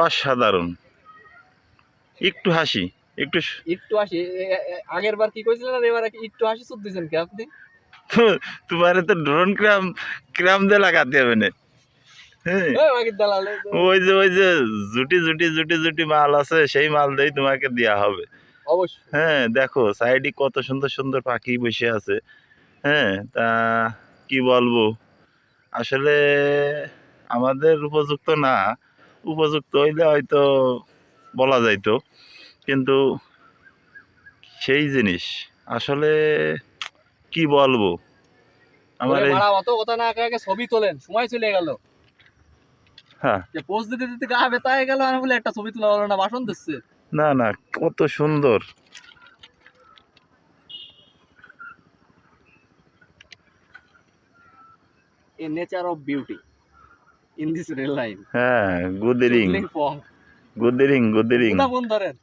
অসাধারণ। একটু হাসি, একটু একটু হাসি। আগের বার কি কইছিলেন আর এবার একটু হাসি সুদ দিয়েছেন কি আপনি? তোমার তো ড্রোন ক্রাম ক্রাম দিয়ে লাগাতে হবে না। হ্যাঁ, মাগির দালাল ওই যে জুটি জুটি জুটি জুটি মাল আছে, সেই মাল দিয়েই তোমাকে দেওয়া হবে। অবশ্যই। হ্যাঁ, দেখো সাইডে কত সুন্দর সুন্দর পাখি বসে আছে। হ্যাঁ, তা কি বলবো, আসলে আমাদের উপযুক্ত না, উপযুক্ত হইলে হয়তো বলা যাইতো, কিন্তু সেই জিনিস আসলে কি বলবো আমার ওরে এই। মারা অত কথা না আগে ছবি তোলেন, সময় চলে গেল। হ্যাঁ, যে পোজ দিতে দিতে গা বেতা হয়ে গেল, আমি বলে একটা ছবি তোলা হলো না, ভাষণ দিচ্ছে। না না, কত সুন্দর। A nature of beauty in this rail line. হ্যাঁ, গুদিরিং চুদলিং পং। গুদিরিং গুদিরিং। কোথা ফোন ধরেন।